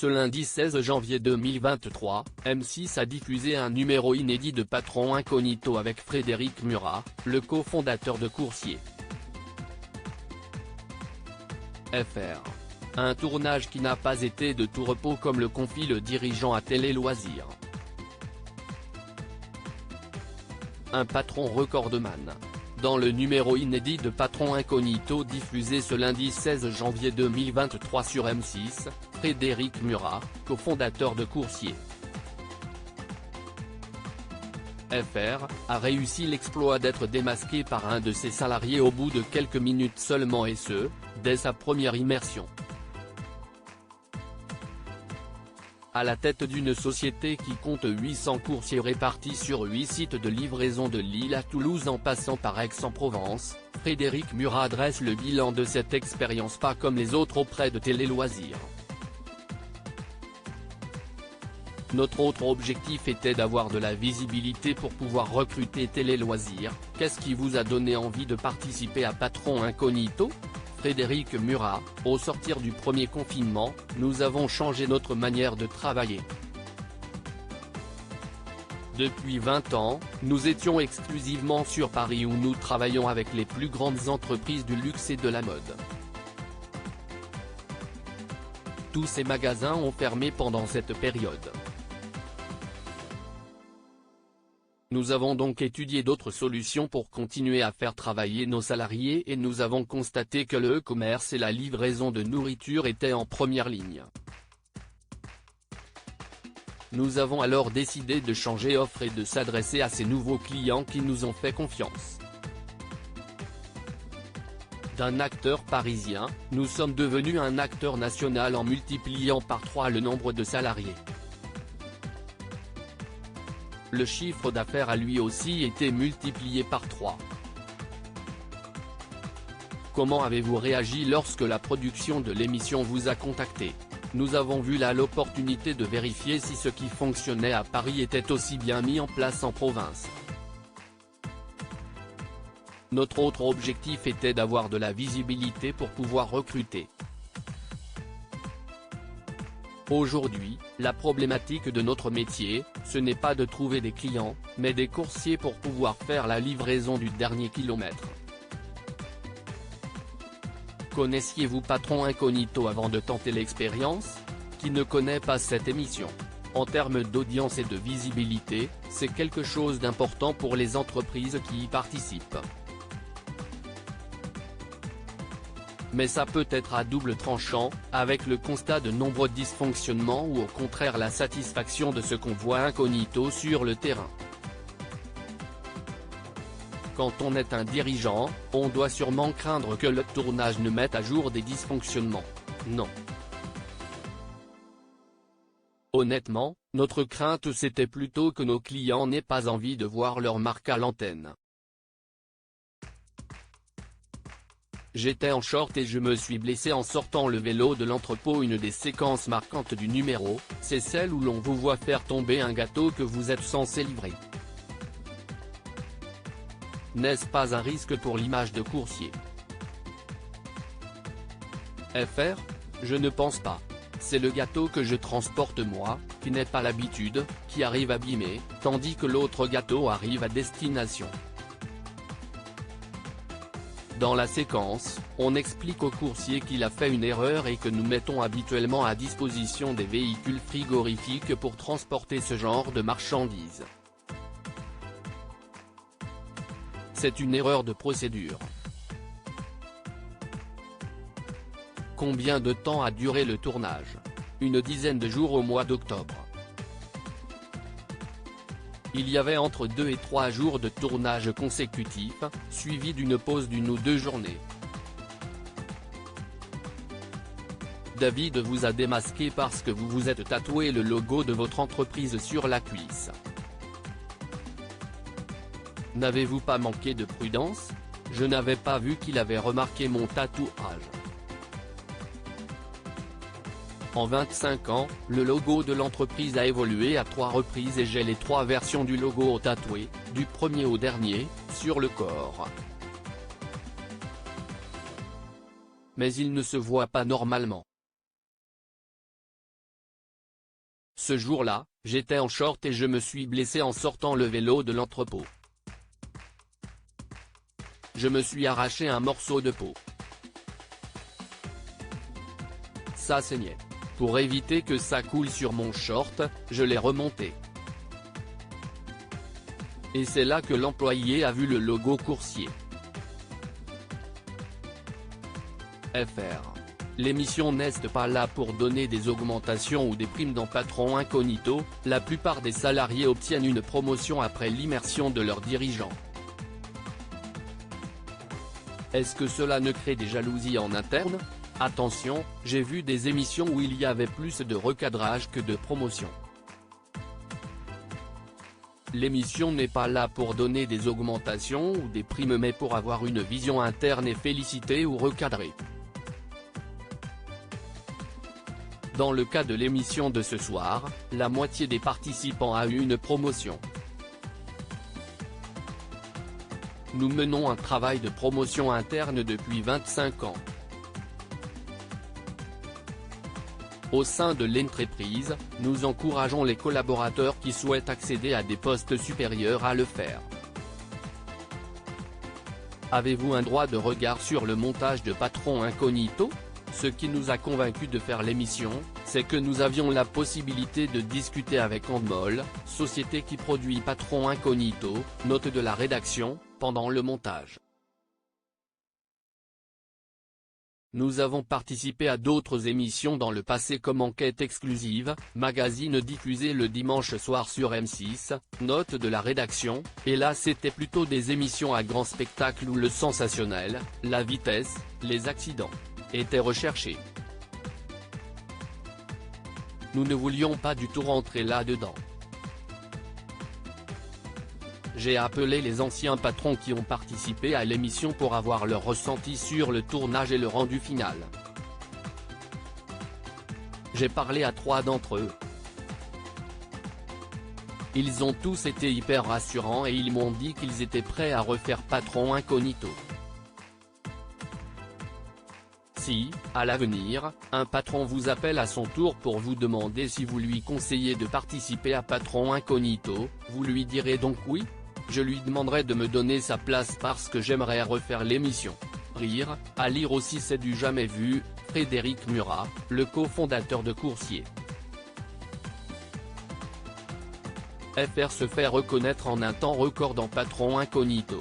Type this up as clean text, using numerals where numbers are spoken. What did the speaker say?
Ce lundi 16 janvier 2023, M6 a diffusé un numéro inédit de Patron Incognito avec Frédéric Murat, le cofondateur de Coursier. FR. Un tournage qui n'a pas été de tout repos comme le confie le dirigeant à Télé Loisirs. Un patron recordman. Dans le numéro inédit de Patron Incognito diffusé ce lundi 16 janvier 2023 sur M6, Frédéric Murat, cofondateur de Coursier. FR, a réussi l'exploit d'être démasqué par un de ses salariés au bout de quelques minutes seulement et ce, dès sa première immersion. À la tête d'une société qui compte 800 coursiers répartis sur 8 sites de livraison de Lille à Toulouse en passant par Aix-en-Provence, Frédéric Murat dresse le bilan de cette expérience pas comme les autres auprès de Télé Loisirs. Notre autre objectif était d'avoir de la visibilité pour pouvoir recruter Télé Loisirs. Qu'est-ce qui vous a donné envie de participer à Patron Incognito ? Frédéric Murat, au sortir du premier confinement, nous avons changé notre manière de travailler. Depuis 20 ans, nous étions exclusivement sur Paris où nous travaillons avec les plus grandes entreprises du luxe et de la mode. Tous ces magasins ont fermé pendant cette période. Nous avons donc étudié d'autres solutions pour continuer à faire travailler nos salariés et nous avons constaté que le e-commerce et la livraison de nourriture étaient en première ligne. Nous avons alors décidé de changer offre et de s'adresser à ces nouveaux clients qui nous ont fait confiance. D'un acteur parisien, nous sommes devenus un acteur national en multipliant par 3 le nombre de salariés. Le chiffre d'affaires a lui aussi été multiplié par 3. Comment avez-vous réagi lorsque la production de l'émission vous a contacté ? Nous avons vu là l'opportunité de vérifier si ce qui fonctionnait à Paris était aussi bien mis en place en province. Notre autre objectif était d'avoir de la visibilité pour pouvoir recruter. Aujourd'hui, la problématique de notre métier, ce n'est pas de trouver des clients, mais des coursiers pour pouvoir faire la livraison du dernier kilomètre. Connaissiez-vous Patron Incognito avant de tenter l'expérience ? Qui ne connaît pas cette émission ? En termes d'audience et de visibilité, c'est quelque chose d'important pour les entreprises qui y participent. Mais ça peut être à double tranchant, avec le constat de nombreux dysfonctionnements ou au contraire la satisfaction de ce qu'on voit incognito sur le terrain. Quand on est un dirigeant, on doit sûrement craindre que le tournage ne mette à jour des dysfonctionnements. Non. Honnêtement, notre crainte c'était plutôt que nos clients n'aient pas envie de voir leur marque à l'antenne. J'étais en short et je me suis blessé en sortant le vélo de l'entrepôt. Une des séquences marquantes du numéro, c'est celle où l'on vous voit faire tomber un gâteau que vous êtes censé livrer. N'est-ce pas un risque pour l'image de Coursier ? FR ? Je ne pense pas. C'est le gâteau que je transporte moi, qui n'ai pas l'habitude, qui arrive abîmé, tandis que l'autre gâteau arrive à destination. Dans la séquence, on explique au coursier qu'il a fait une erreur et que nous mettons habituellement à disposition des véhicules frigorifiques pour transporter ce genre de marchandises. C'est une erreur de procédure. Combien de temps a duré le tournage ? Une dizaine de jours au mois d'octobre. Il y avait entre 2 et 3 jours de tournage consécutifs, suivi d'une pause d'1 ou 2 journées. David vous a démasqué parce que vous vous êtes tatoué le logo de votre entreprise sur la cuisse. N'avez-vous pas manqué de prudence ? Je n'avais pas vu qu'il avait remarqué mon tatouage. En 25 ans, le logo de l'entreprise a évolué à 3 reprises et j'ai les 3 versions du logo tatoué, du premier au dernier, sur le corps. Mais il ne se voit pas normalement. Ce jour-là, j'étais en short et je me suis blessé en sortant le vélo de l'entrepôt. Je me suis arraché un morceau de peau. Ça saignait. Pour éviter que ça coule sur mon short, je l'ai remonté. Et c'est là que l'employé a vu le logo Coursier. FR. L'émission n'est pas là pour donner des augmentations ou des primes dans Patron Incognito, la plupart des salariés obtiennent une promotion après l'immersion de leurs dirigeants. Est-ce que cela ne crée des jalousies en interne? Attention, j'ai vu des émissions où il y avait plus de recadrage que de promotion. L'émission n'est pas là pour donner des augmentations ou des primes mais pour avoir une vision interne et féliciter ou recadrer. Dans le cas de l'émission de ce soir, la moitié des participants a eu une promotion. Nous menons un travail de promotion interne depuis 25 ans. Au sein de l'entreprise, nous encourageons les collaborateurs qui souhaitent accéder à des postes supérieurs à le faire. Avez-vous un droit de regard sur le montage de Patron Incognito? Ce qui nous a convaincus de faire l'émission, c'est que nous avions la possibilité de discuter avec Endemol, société qui produit Patron Incognito, note de la rédaction, pendant le montage. Nous avons participé à d'autres émissions dans le passé comme Enquête exclusive, magazine diffusé le dimanche soir sur M6, note de la rédaction, et là c'était plutôt des émissions à grand spectacle où le sensationnel, la vitesse, les accidents, étaient recherchés. Nous ne voulions pas du tout rentrer là-dedans. J'ai appelé les anciens patrons qui ont participé à l'émission pour avoir leur ressenti sur le tournage et le rendu final. J'ai parlé à 3 d'entre eux. Ils ont tous été hyper rassurants et ils m'ont dit qu'ils étaient prêts à refaire Patron Incognito. Si, à l'avenir, un patron vous appelle à son tour pour vous demander si vous lui conseillez de participer à Patron Incognito, vous lui direz donc oui? Je lui demanderai de me donner sa place parce que j'aimerais refaire l'émission. Rire, à lire aussi c'est du jamais vu, Frédéric Murat, le cofondateur de Coursier. FR se fait reconnaître en un temps record dans Patron Incognito.